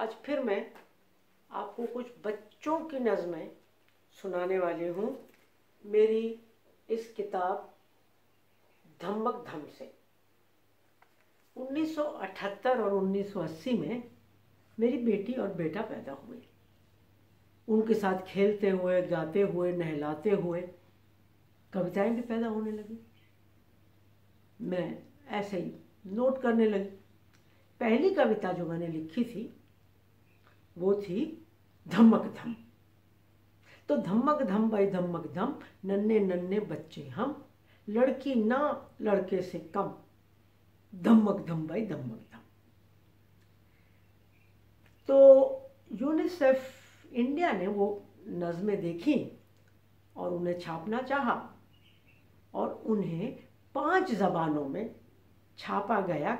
आज फिर मैं आपको कुछ बच्चों की नज़में सुनाने वाली हूँ मेरी इस किताब धम्मक धम से। 1978 और 1980 में मेरी बेटी और बेटा पैदा हुए। उनके साथ खेलते हुए, गाते हुए, नहलाते हुए कविताएं भी पैदा होने लगी। मैं ऐसे ही नोट करने लगी। पहली कविता जो मैंने लिखी थी वो थी धम्मक धम। तो धम्मक धम भाई धम्मक धम, नन्हे नन्हे बच्चे हम, लड़की ना लड़के से कम, धम्मक धम भाई धम्मक धम। तो यूनिसेफ इंडिया ने वो नज़में देखी और उन्हें छापना चाहा और उन्हें 5 ज़बानों में छापा गया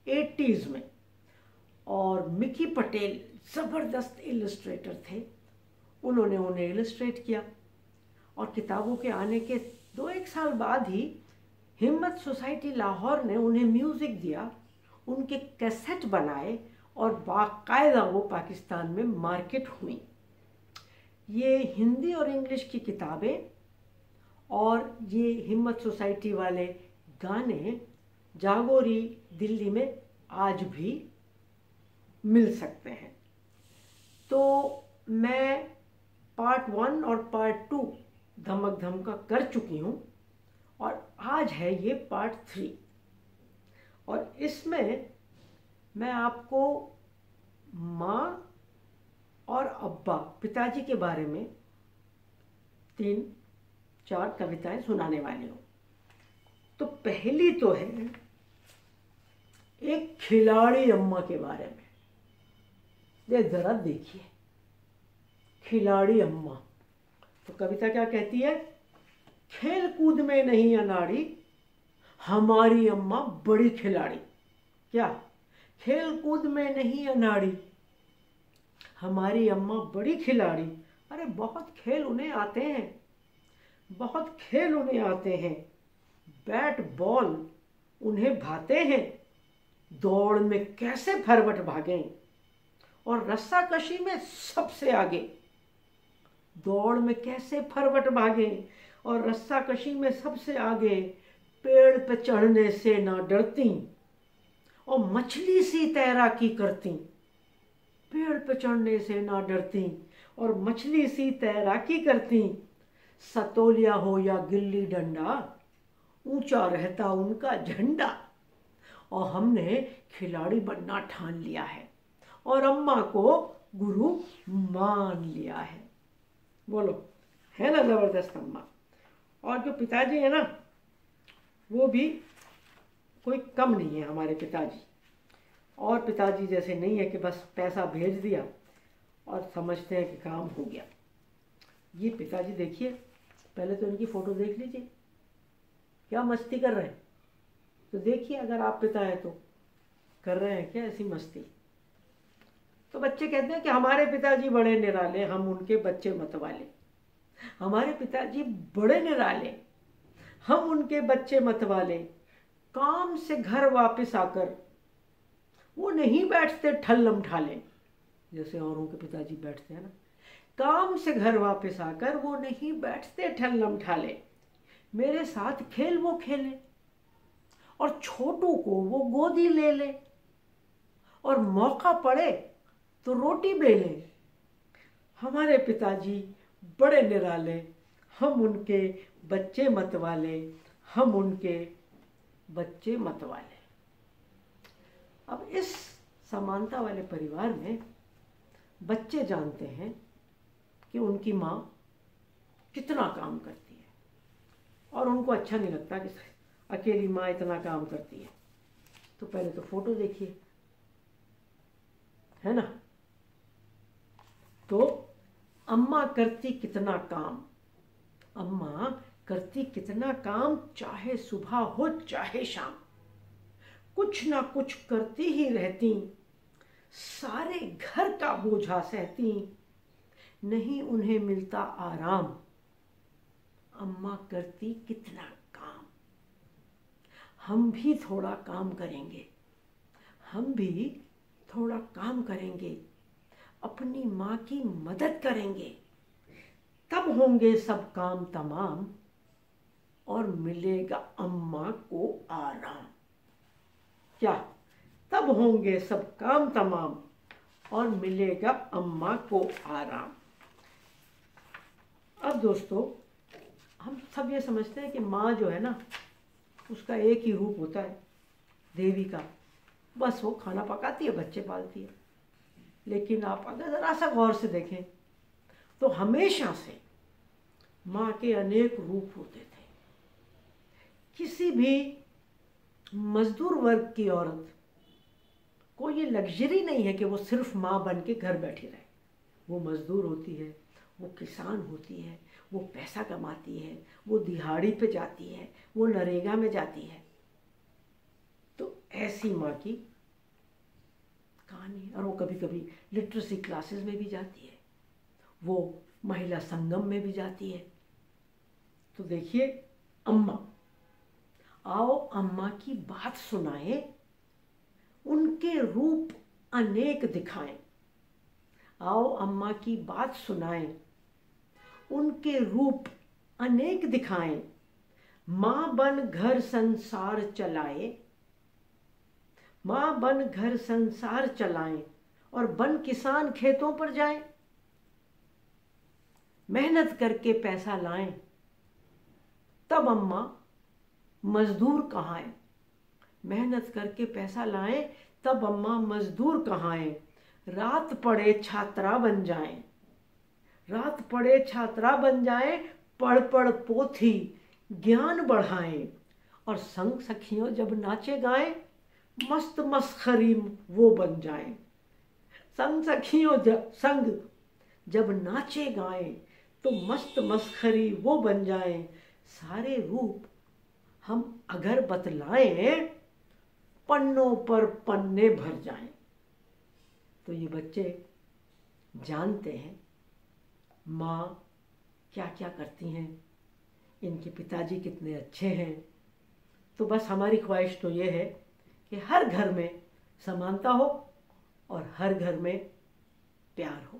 80s में। और मिकी पटेल ज़बरदस्त इलस्ट्रेटर थे, उन्होंने उन्हें इलस्ट्रेट किया। और किताबों के आने के 2-1 साल बाद ही हिम्मत सोसाइटी लाहौर ने उन्हें म्यूज़िक दिया, उनके कैसेट बनाए और बाकायदा वो पाकिस्तान में मार्केट हुई। ये हिंदी और इंग्लिश की किताबें और ये हिम्मत सोसाइटी वाले गाने जागोरी दिल्ली में आज भी मिल सकते हैं। तो मैं पार्ट 1 और पार्ट 2 धमक धम का कर चुकी हूँ और आज है ये पार्ट 3। और इसमें मैं आपको माँ और अब्बा, पिताजी के बारे में 3-4 कविताएं सुनाने वाली हूँ। तो पहली तो है एक खिलाड़ी अम्मा के बारे में। ये जरा देखिए, खिलाड़ी अम्मा। तो कविता क्या कहती है? खेल कूद में नहीं अनाड़ी, हमारी अम्मा बड़ी खिलाड़ी। क्या? खेल कूद में नहीं अनाड़ी, हमारी अम्मा बड़ी खिलाड़ी। अरे बहुत खेल उन्हें आते हैं, बहुत खेल उन्हें आते हैं। बैट बॉल उन्हें भाते हैं, दौड़ में कैसे फरवट भागें और रस्साकशी में सबसे आगे। दौड़ में कैसे फरवट भागें और रस्साकशी में सबसे आगे। पेड़ पे चढ़ने से ना डरती और मछली सी तैराकी करती। पेड़ पे चढ़ने से ना डरती और मछली सी तैराकी करती। सतोलिया हो या गिल्ली डंडा, ऊंचा रहता उनका झंडा। और हमने खिलाड़ी बनना ठान लिया है और अम्मा को गुरु मान लिया है। बोलो, है ना जबरदस्त अम्मा। और जो पिताजी है ना, वो भी कोई कम नहीं है हमारे पिताजी। और पिताजी जैसे नहीं है कि बस पैसा भेज दिया और समझते हैं कि काम हो गया। ये पिताजी देखिए, पहले तो इनकी फ़ोटो देख लीजिए, क्या मस्ती कर रहे हैं। तो देखिए, अगर आप पिता हैं तो कर रहे हैं क्या ऐसी मस्ती। तो बच्चे कहते हैं कि हमारे पिताजी बड़े निराले, हम उनके बच्चे मतवाले। हमारे पिताजी बड़े निराले, हम उनके बच्चे मतवाले। काम से घर वापस आकर वो नहीं बैठते ठल्लम ठाले, जैसे औरों के पिताजी बैठते हैं ना। काम से घर वापस आकर वो नहीं बैठते ठल्लम ठाले। मेरे साथ खेल वो खेले और छोटू को वो गोदी ले ले और मौका पड़े तो रोटी बेले। हमारे पिताजी बड़े निराले, हम उनके बच्चे मतवाले, हम उनके बच्चे मतवाले। अब इस समानता वाले परिवार में बच्चे जानते हैं कि उनकी माँ कितना काम करती है और उनको अच्छा नहीं लगता कि अकेली माँ इतना काम करती है। तो पहले तो फोटो देखिए, है ना। तो अम्मा करती कितना काम, अम्मा करती कितना काम, चाहे सुबह हो चाहे शाम। कुछ ना कुछ करती ही रहती, सारे घर का बोझा सहती, नहीं उन्हें मिलता आराम। अम्मा करती कितना काम, हम भी थोड़ा काम करेंगे, हम भी थोड़ा काम करेंगे। अपनी माँ की मदद करेंगे, तब होंगे सब काम तमाम और मिलेगा अम्मा को आराम। क्या? तब होंगे सब काम तमाम और मिलेगा अम्मा को आराम। अब दोस्तों, हम सब ये समझते हैं कि माँ जो है ना, उसका एक ही रूप होता है, देवी का। बस वो खाना पकाती है, बच्चे पालती है। लेकिन आप अगर ज़रा सा गौर से देखें तो हमेशा से माँ के अनेक रूप होते थे। किसी भी मजदूर वर्ग की औरत को ये लग्जरी नहीं है कि वो सिर्फ माँ बन के घर बैठी रहे। वो मजदूर होती है, वो किसान होती है, वो पैसा कमाती है, वो दिहाड़ी पे जाती है, वो नरेगा में जाती है। तो ऐसी माँ की कहानी है। और वो कभी कभी लिटरेसी क्लासेस में भी जाती है, वो महिला संगम में भी जाती है। तो देखिए, अम्मा, आओ अम्मा की बात सुनाएं, उनके रूप अनेक दिखाएं। आओ अम्मा की बात सुनाएं, उनके रूप अनेक दिखाएं। माँ बन घर संसार चलाए, माँ बन घर संसार चलाएं और बन किसान खेतों पर जाएं। मेहनत करके पैसा लाएं, तब अम्मा मजदूर कहाएं। मेहनत करके पैसा लाएं, तब अम्मा मजदूर कहाएं। रात पड़े छात्रा बन जाएं, रात पड़े छात्रा बन जाएं। पढ़ पढ़ पोथी ज्ञान बढ़ाएं और संग सखियों जब नाचे गाएं, मस्त मस्खरी वो बन जाएं। संग सखियों संग जब नाचे गाएं तो मस्त मस्खरी वो बन जाएं। सारे रूप हम अगर बतलाएं, पन्नों पर पन्ने भर जाएं। तो ये बच्चे जानते हैं माँ क्या क्या करती हैं, इनके पिताजी कितने अच्छे हैं। तो बस हमारी ख्वाहिश तो ये है कि हर घर में समानता हो और हर घर में प्यार हो।